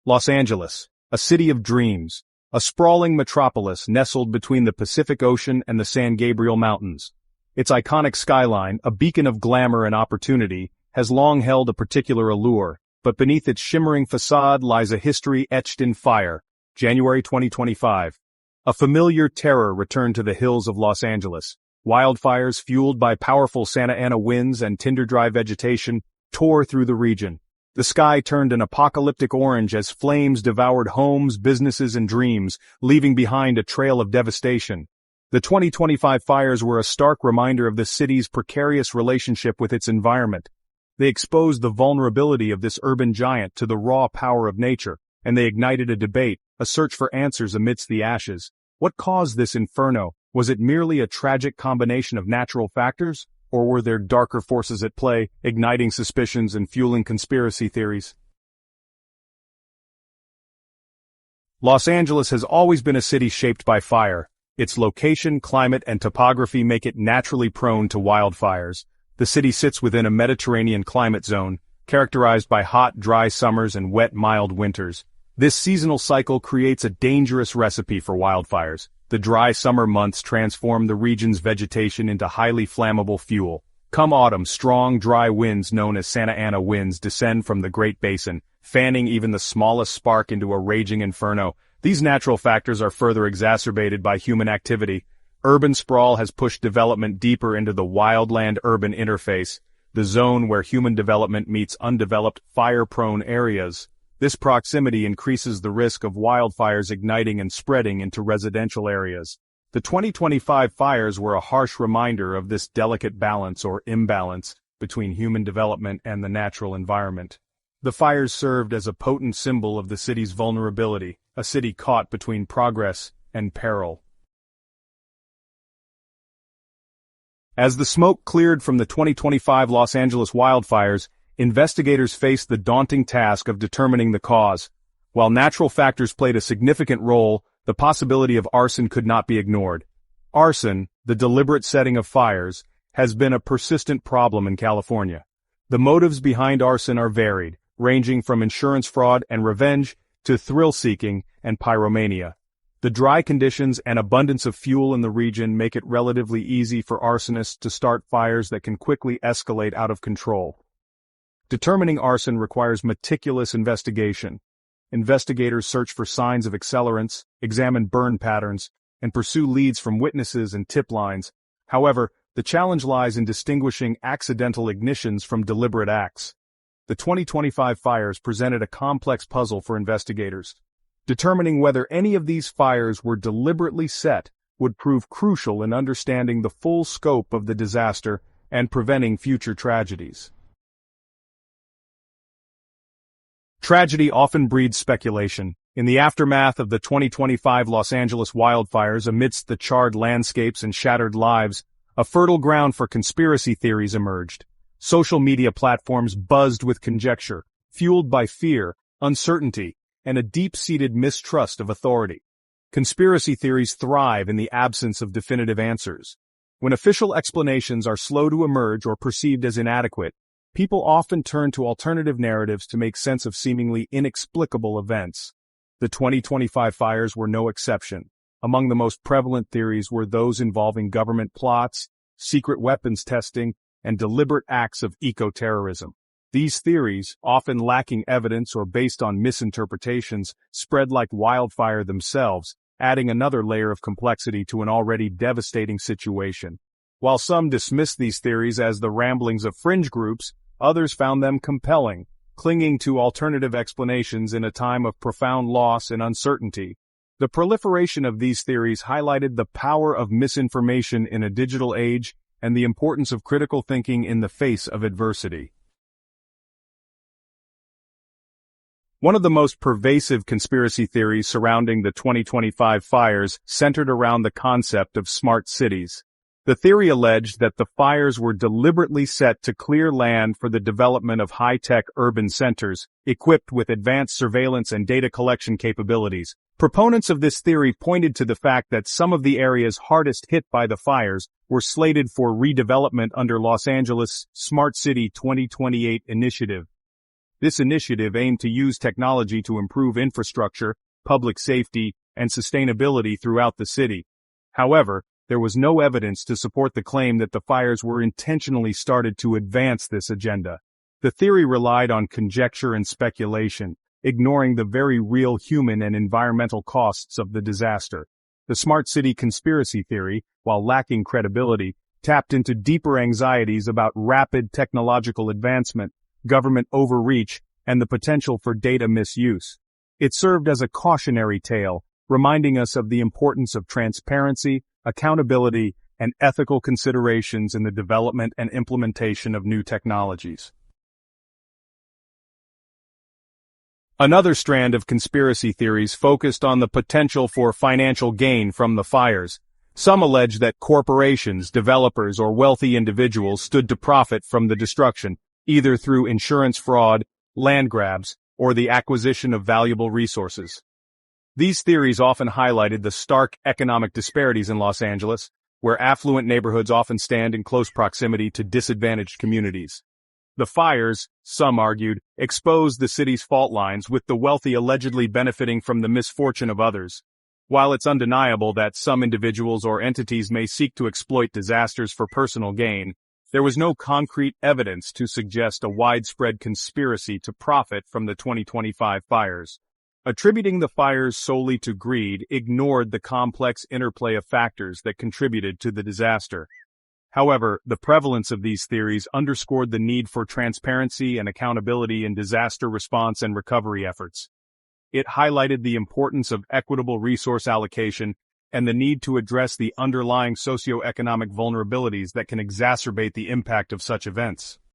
Los Angeles, a city of dreams, a sprawling metropolis nestled between the Pacific Ocean and the San Gabriel Mountains. Its iconic skyline, a beacon of glamour and opportunity, has long held a particular allure, but beneath its shimmering facade lies a history etched in fire. January 2025. A familiar terror returned to the hills of Los Angeles. Wildfires fueled by powerful Santa Ana winds and tinder-dry vegetation tore through the region. The sky turned an apocalyptic orange as flames devoured homes, businesses, and dreams, leaving behind a trail of devastation. The 2025 fires were a stark reminder of the city's precarious relationship with its environment. They exposed the vulnerability of this urban giant to the raw power of nature, and they ignited a debate, a search for answers amidst the ashes. What caused this inferno? Was it merely a tragic combination of natural factors, or were there darker forces at play, igniting suspicions and fueling conspiracy theories? Los Angeles has always been a city shaped by fire. Its location, climate, and topography make it naturally prone to wildfires. The city sits within a Mediterranean climate zone, characterized by hot, dry summers and wet, mild winters. This seasonal cycle creates a dangerous recipe for wildfires. The dry summer months transform the region's vegetation into highly flammable fuel. Come autumn, strong, dry winds known as Santa Ana winds descend from the Great Basin, fanning even the smallest spark into a raging inferno. These natural factors are further exacerbated by human activity. Urban sprawl has pushed development deeper into the wildland-urban interface, the zone where human development meets undeveloped, fire-prone areas. This proximity increases the risk of wildfires igniting and spreading into residential areas. The 2025 fires were a harsh reminder of this delicate balance or imbalance between human development and the natural environment. The fires served as a potent symbol of the city's vulnerability, a city caught between progress and peril. As the smoke cleared from the 2025 Los Angeles wildfires, investigators faced the daunting task of determining the cause. While natural factors played a significant role, the possibility of arson could not be ignored. Arson, the deliberate setting of fires, has been a persistent problem in California. The motives behind arson are varied, ranging from insurance fraud and revenge to thrill-seeking and pyromania. The dry conditions and abundance of fuel in the region make it relatively easy for arsonists to start fires that can quickly escalate out of control. Determining arson requires meticulous investigation. Investigators search for signs of accelerants, examine burn patterns, and pursue leads from witnesses and tip lines. However, the challenge lies in distinguishing accidental ignitions from deliberate acts. The 2025 fires presented a complex puzzle for investigators. Determining whether any of these fires were deliberately set would prove crucial in understanding the full scope of the disaster and preventing future tragedies. Tragedy often breeds speculation. In the aftermath of the 2025 Los Angeles wildfires, amidst the charred landscapes and shattered lives, a fertile ground for conspiracy theories emerged. Social media platforms buzzed with conjecture, fueled by fear, uncertainty, and a deep-seated mistrust of authority. Conspiracy theories thrive in the absence of definitive answers. When official explanations are slow to emerge or perceived as inadequate, people often turn to alternative narratives to make sense of seemingly inexplicable events. The 2025 fires were no exception. Among the most prevalent theories were those involving government plots, secret weapons testing, and deliberate acts of eco-terrorism. These theories, often lacking evidence or based on misinterpretations, spread like wildfire themselves, adding another layer of complexity to an already devastating situation. While some dismissed these theories as the ramblings of fringe groups, others found them compelling, clinging to alternative explanations in a time of profound loss and uncertainty. The proliferation of these theories highlighted the power of misinformation in a digital age and the importance of critical thinking in the face of adversity. One of the most pervasive conspiracy theories surrounding the 2025 fires centered around the concept of smart cities. The theory alleged that the fires were deliberately set to clear land for the development of high-tech urban centers, equipped with advanced surveillance and data collection capabilities. Proponents of this theory pointed to the fact that some of the areas hardest hit by the fires were slated for redevelopment under Los Angeles' Smart City 2028 initiative. This initiative aimed to use technology to improve infrastructure, public safety, and sustainability throughout the city. However, there was no evidence to support the claim that the fires were intentionally started to advance this agenda. The theory relied on conjecture and speculation, ignoring the very real human and environmental costs of the disaster. The smart city conspiracy theory, while lacking credibility, tapped into deeper anxieties about rapid technological advancement, government overreach, and the potential for data misuse. It served as a cautionary tale, reminding us of the importance of transparency, accountability, and ethical considerations in the development and implementation of new technologies. Another strand of conspiracy theories focused on the potential for financial gain from the fires. Some allege that corporations, developers, or wealthy individuals stood to profit from the destruction, either through insurance fraud, land grabs, or the acquisition of valuable resources. These theories often highlighted the stark economic disparities in Los Angeles, where affluent neighborhoods often stand in close proximity to disadvantaged communities. The fires, some argued, exposed the city's fault lines, with the wealthy allegedly benefiting from the misfortune of others. While it's undeniable that some individuals or entities may seek to exploit disasters for personal gain, there was no concrete evidence to suggest a widespread conspiracy to profit from the 2025 fires. Attributing the fires solely to greed ignored the complex interplay of factors that contributed to the disaster. However, the prevalence of these theories underscored the need for transparency and accountability in disaster response and recovery efforts. It highlighted the importance of equitable resource allocation and the need to address the underlying socioeconomic vulnerabilities that can exacerbate the impact of such events.